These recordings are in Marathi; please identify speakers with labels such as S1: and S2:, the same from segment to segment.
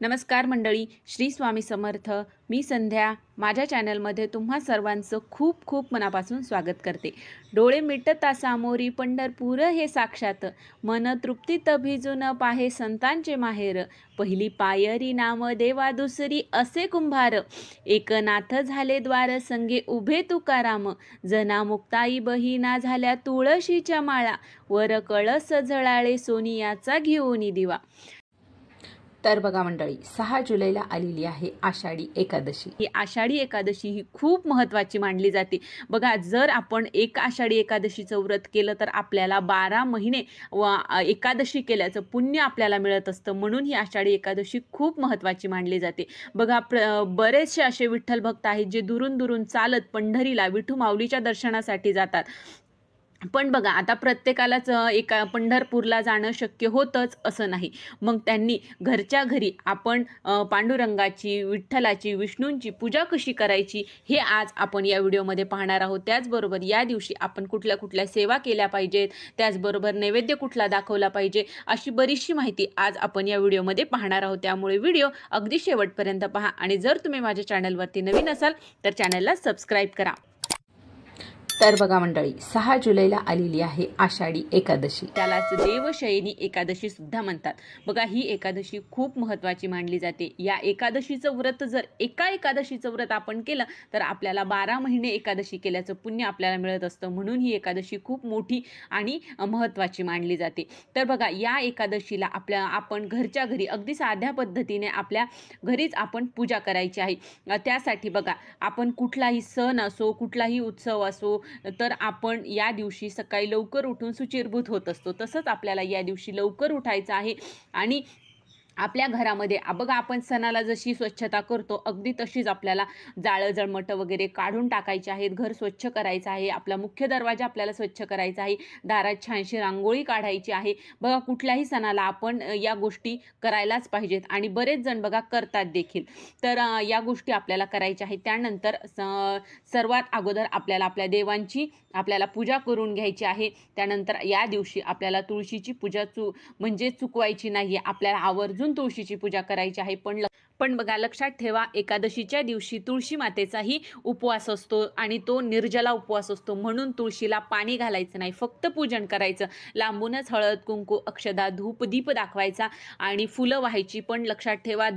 S1: नमस्कार मंडळी, श्री स्वामी समर्थ. मी संध्या माझ्या चॅनलमध्ये तुम्हा सर्वांचं खूप खूप मनापासून स्वागत करते. डोळे मिटता सामोरी पंढरपूर हे साक्षात, मन तृप्तीत भिजून पाहे संतांचे माहेर. पहिली पायरी नाम देवा, दुसरी असे कुंभार. एकनाथ झाले द्वार, संगे उभे तुकाराम. जना मुक्ताई बहिणा झाल्या तुळशीच्या माळा, वर कळस झळाळे सोनियाचा घेऊन दिवा. तर बघा मंडळी, 6 जुलैला आलेली आहे आषाढी एकादशी. ही आषाढी एकादशी ही खूप महत्त्वाची मानली जाते. बघा, जर आपण एक आषाढी एकादशीचं व्रत केलं तर आपल्याला 12 महिने एकादशी केल्याचं पुण्य आपल्याला मिळत असतं. म्हणून ही आषाढी एकादशी खूप महत्त्वाची मानली जाते. बघा, बरेचसे असे विठ्ठल भक्त आहेत जे दुरून दुरून चालत पंढरीला विठू माऊलीच्या दर्शनासाठी जातात. पण बघा, आता प्रत्येकालाच एका पंढरपूरला जाणं शक्य होतंच असं नाही. मग त्यांनी घरच्या घरी आपण पांडुरंगाची, विठ्ठलाची, विष्णूंची पूजा कशी करायची हे आज आपण या व्हिडिओमध्ये पाहणार आहोत. त्याचबरोबर या दिवशी आपण कुठल्या कुठल्या सेवा केल्या पाहिजेत, त्याचबरोबर नैवेद्य कुठला दाखवला पाहिजे, अशी बरीचशी माहिती आज आपण या व्हिडिओमध्ये पाहणार आहोत. त्यामुळे व्हिडिओ अगदी शेवटपर्यंत पहा आणि जर तुम्ही माझ्या चॅनलवरती नवीन असाल तर चॅनलला सबस्क्राईब करा. तर बघा मंडळी, 6 जुलैला आलेली आहे आषाढी एकादशी. त्यालाच देवशयनी एकादशी सुद्धा म्हणतात. बघा, ही एकादशी खूप महत्त्वाची मानली जाते. या एकादशीचं व्रत जर एका एकादशीचं व्रत आपण केलं तर आपल्याला 12 महिने एकादशी केल्याचं पुण्य आपल्याला मिळत असतं. म्हणून ही एकादशी खूप मोठी आणि महत्त्वाची मानली जाते. तर बघा, या एकादशीला आपण घरच्या घरी अगदी साध्या पद्धतीने आपल्या घरीच आपण पूजा करायची आहे. त्यासाठी बघा, आपण कुठलाही सण असो, कुठलाही उत्सव असो, तर आपण या दिवशी सकाळी लवकर उठून शुचिर्भूत होत असतो. तसंच आपल्याला या दिवशी लवकर उठायचं आहे आणि आपल्या घरामध्ये बघा, आपण सणाला जशी स्वच्छता करतो अगदी तशीच आपल्याला जाळं जळमटं वगैरे काढून टाकायचे आहेत. घर स्वच्छ करायचं आहे. आपला मुख्य दरवाजा आपल्याला स्वच्छ करायचा आहे. दारात छानशी रांगोळी काढायची आहे. बघा, कुठल्याही सणाला आपण या गोष्टी करायलाच पाहिजेत आणि बरेच जण बघा करतात देखील. तर या गोष्टी आपल्याला करायच्या आहेत. त्यानंतर सर्वात अगोदर आपल्या देवांची आपल्याला पूजा करून घ्यायची आहे. त्यानंतर या दिवशी आपल्याला तुळशीची पूजा म्हणजे चुकवायची नाही. आपल्याला आवर्जून तुळशीची पूजा करायची आहे. पण बघा, लक्षात ठेवा, एकादशीच्या दिवशी तुळशी मातेचाही उपवास असतो आणि तो निर्जला उपवास असतो. म्हणून तुळशीला पाणी घालायचं नाही, फक्त पूजन करायचं. लांबूनच हळद कुंकू अक्षदा धूप दीप दाखवायचा आणि फुलं व्हायची. पण लक्षात ठेवा,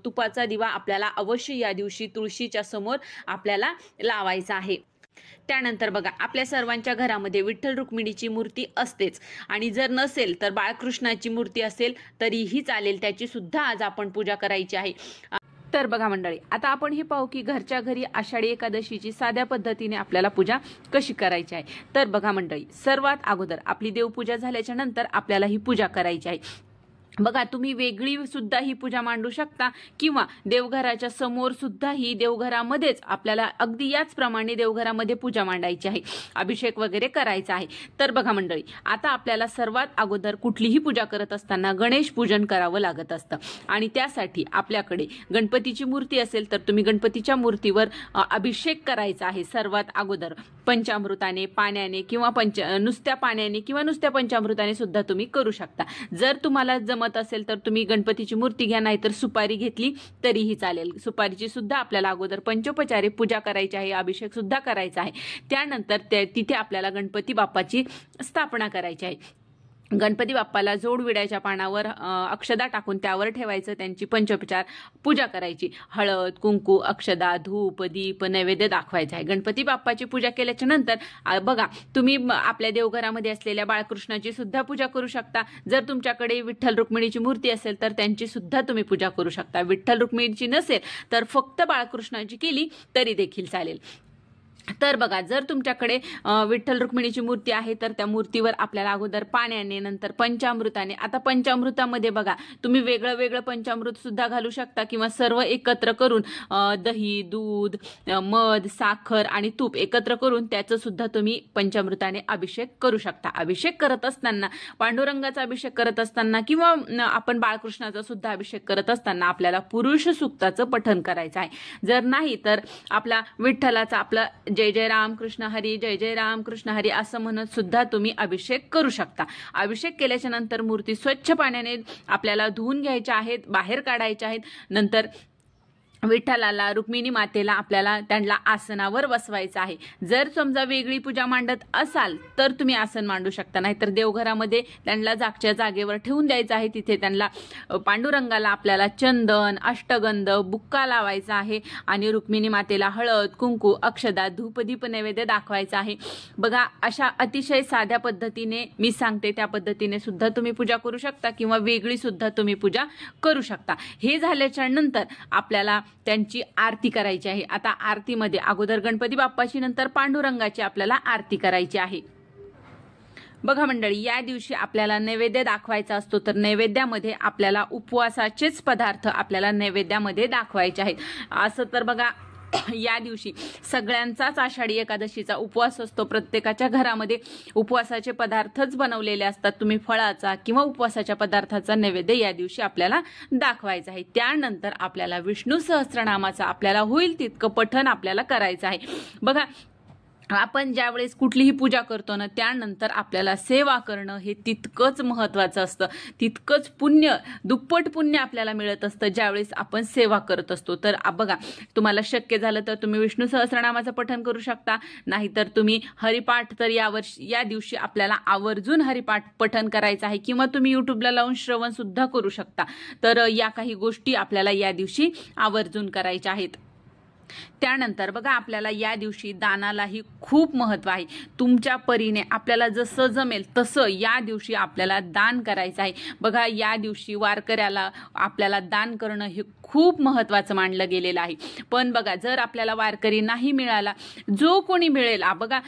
S1: तुपाचा दिवा आपल्याला अवश्य या दिवशी तुळशीच्या समोर आपल्याला लावायचा आहे. त्यानंतर बघा, आपल्या सर्वांच्या घरामध्ये विठ्ठल रुक्मिणीची मूर्ती असतेच आणि जर नसेल तर बाळकृष्णाची मूर्ती असेल तरीही चालेल, त्याची सुद्धा आज आपण पूजा करायची आहे. तर बघा मंडळी, आता आपण हे पाहू की घरच्या घरी आषाढी एकादशीची साध्या पद्धतीने आपल्याला पूजा कशी करायची आहे. तर बघा मंडळी, सर्वात अगोदर आपली देवपूजा झाल्याच्या नंतर आपल्याला ही पूजा करायची आहे. बघा, तुम्ही वेगळी सुद्धा ही पूजा मांडू शकता किंवा देवघराच्या समोर सुद्धा ही देवघरामध्येच आपल्याला अगदी याचप्रमाणे देवघरामध्ये पूजा मांडायची आहे, अभिषेक वगैरे करायचा आहे. तर बघा मंडळी, आता आपल्याला सर्वात अगोदर कुठलीही पूजा करत असताना गणेश पूजन करावं लागत असतं आणि त्यासाठी आपल्याकडे गणपतीची मूर्ती असेल तर तुम्ही गणपतीच्या मूर्तीवर अभिषेक करायचा आहे. सर्वात अगोदर पंचामृताने, पाण्याने किंवा नुसत्या पाण्याने किंवा नुसत्या पंचामृताने सुद्धा तुम्ही करू शकता. जर तुम्हाला जमत असेल तर तुम्ही गणपतीची मूर्ती घ्या, नाहीतर सुपारी घेतली तरीही चालेल. सुपारीची सुद्धा आपल्याला अगोदर पंचोपचारे पूजा करायची आहे, अभिषेक सुद्धा करायचा आहे. त्यानंतर तिथे आपल्याला गणपती बाप्पाची स्थापना करायची आहे. गणपती बाप्पाला जोड विड्याच्या पानावर अक्षदा टाकून त्यावर ठेवायचं, त्यांची पंचोपचार पूजा करायची. हळद कुंकू अक्षदा धूप दीप नैवेद्य दाखवायचा आहे. गणपती बाप्पाची पूजा केल्याच्या नंतर बघा, तुम्ही आपल्या देवघरामध्ये असलेल्या बाळकृष्णाची सुद्धा पूजा करू शकता. जर तुमच्याकडे विठ्ठल रुक्मिणीची मूर्ती असेल तर त्यांची सुद्धा तुम्ही पूजा करू शकता. विठ्ठल रुक्मिणीची नसेल तर फक्त बाळकृष्णाची केली तरी देखील चालेल. तर बघा, जर तुमच्याकडे विठ्ठल रुक्मिणीची मूर्ती आहे तर त्या मूर्तीवर आपल्याला अगोदर पाण्याने, नंतर पंचामृताने. आता पंचामृतामध्ये बघा, तुम्ही वेगळं वेगळं पंचामृत सुद्धा घालू शकता किंवा सर्व एकत्र करून दही, दूध, मध, साखर आणि तूप एकत्र करून त्याचं सुद्धा तुम्ही पंचामृताने अभिषेक करू शकता. अभिषेक करत असताना, पांडुरंगाचा अभिषेक करत असताना किंवा आपण बाळकृष्णाचा सुद्धा अभिषेक करत असताना आपल्याला पुरुष सूक्ताचं पठण करायचं आहे. जर नाही तर आपला विठ्ठलाचा आपला जय जय राम कृष्ण हरी, जय जय राम कृष्ण हरी असं म्हणत सुद्धा तुम्ही अभिषेक करू शकता। अभिषेक केल्याच्या नंतर मूर्ती स्वच्छ पाण्याने आपल्याला धुवून घ्यायच्या आहेत, बाहेर काढायच्या आहेत। नंतर विठ्ठलाला, रुक्मिणी मातेला आपल्याला त्यांना आसनावर बसवायचं आहे। जर समजा वेगळी पूजा मांडत असाल तर तुम्ही आसन मांडू शकता, नाहीतर देवघरामध्ये त्यांना जागच्या जागेवर ठेवून द्यायचं आहे। तिथे त्यांना पांडुरंगाला आपल्याला चंदन, अष्टगंध, बुक्का लावायचा आहे आणि रुक्मिणी मातेला हळद, कुंकू, अक्षदा, धूपदीप नैवेद्य दाखवायचा आहे। बघा, अशा अतिशय साध्या पद्धतीने मी सांगते त्या पद्धतीने सुद्धा तुम्ही पूजा करू शकता किंवा वेगळी सुद्धा तुम्ही पूजा करू शकता। हे झाल्याच्या नंतर आपल्याला त्यांची आरती करायची आहे। आता आरतीमध्ये अगोदर गणपती बाप्पाची, नंतर पांडुरंगाची आपल्याला आरती करायची आहे। बघा मंडळी, या दिवशी आपल्याला नैवेद्य दाखवायचा असतो, तर नैवेद्यामध्ये आपल्याला उपवासाचेच पदार्थ आपल्याला नैवेद्यामध्ये दाखवायचे आहेत। असं तर बघा, या दिवशी सगळ्यांचाच आषाढी एकादशीचा उपवास असतो। प्रत्येकाच्या घरामध्ये उपवासाचे पदार्थच बनवलेले असतात। तुम्ही फळाचा किंवा उपवासाच्या पदार्थाचा नैवेद्य या दिवशी आपल्याला दाखवायचा आहे। त्यानंतर आपल्याला विष्णू सहस्त्रनामाचा आपल्याला होईल तितकं पठण आपल्याला करायचं आहे। बघा, आपण ज्यावेळेस कुठलीही पूजा करतो ना, त्यानंतर आपल्याला सेवा करणं हे तितकंच महत्त्वाचं असतं। तितकंच पुण्य, दुप्पट पुण्य आपल्याला मिळत असतं ज्यावेळेस आपण सेवा करत असतो। तर बघा, तुम्हाला शक्य झालं तर तुम्ही विष्णू सहस्त्रनामाचं पठण करू शकता, नाहीतर तुम्ही हरिपाठ, तर या दिवशी आपल्याला आवर्जून हरिपाठ पठण करायचं आहे किंवा तुम्ही यूट्यूबला लावून श्रवण सुद्धा करू शकता। तर या काही गोष्टी आपल्याला या दिवशी आवर्जून करायच्या आहेत। त्यानंतर बघा, आपल्याला या दिवशी दानालाही खूप महत्त्व आहे। तुमच्या परीने आपल्याला जसं जमेल तसं या दिवशी आपल्याला दान करायचं आहे। बघा, या दिवशी वारकऱ्याला आपल्याला दान करणं हे खूप महत्त्वाचं मानलं गेलेलं आहे। पण बघा, जर आपल्याला वारकरी नाही मिळाला, जो कोणी मिळेल, बघा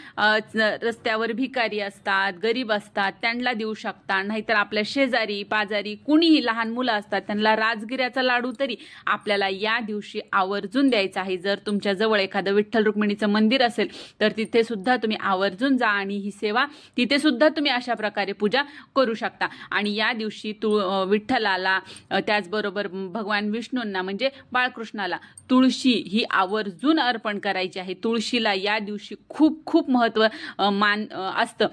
S1: रस्त्यावर भिकारी असतात, गरीब असतात, त्यांना देऊ शकता, नाहीतर आपल्या शेजारी पाजारी कुणीही लहान मुलं असतात त्यांना राजगिऱ्याचा लाडू तरी आपल्याला या दिवशी आवर्जून द्यायचा आहे। जर तुमच्या जवळ एखादं विठ्ठल रुक्मिणीचं मंदिर असेल तर तिथे सुद्धा तुम्ही आवर्जून जा आणि ही सेवा तिथे सुद्धा तुम्ही अशा प्रकारे पूजा करू शकता। आणि या दिवशी विठ्ठलाला, त्याचबरोबर भगवान विष्णूंना म्हणजे बाळकृष्णाला तुळशी ही आवर्जून अर्पण करायची आहे। तुळशीला या दिवशी खूप खूप महत्त्व असतं,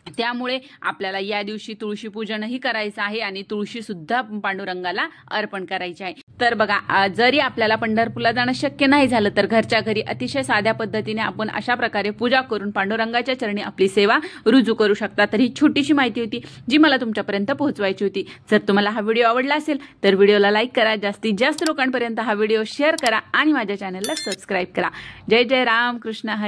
S1: त्यामुळे आपल्याला या दिवशी तुळशी पूजनही करायचं आहे आणि तुळशी सुद्धा पांडुरंगाला अर्पण करायची आहे। तर बघा, जरी आपल्याला पंढरपूरला जाणं शक्य नाही झालं तर घरच्या घरी अतिशय साध्या पद्धतीने आपण अशा प्रकारे पूजा करून पांडुरंगाच्या चरणी आपली सेवा रुजू करू शकता। तर ही छोटीशी माहिती होती जी मला तुमच्यापर्यंत पोहोचवायची होती। जर तुम्हाला हा व्हिडिओ आवडला असेल तर व्हिडिओला लाईक करा, जास्तीत जास्त लोकांपर्यंत हा व्हिडिओ शेअर करा आणि माझ्या चॅनलला सबस्क्राईब करा। जय जय राम कृष्ण हरी।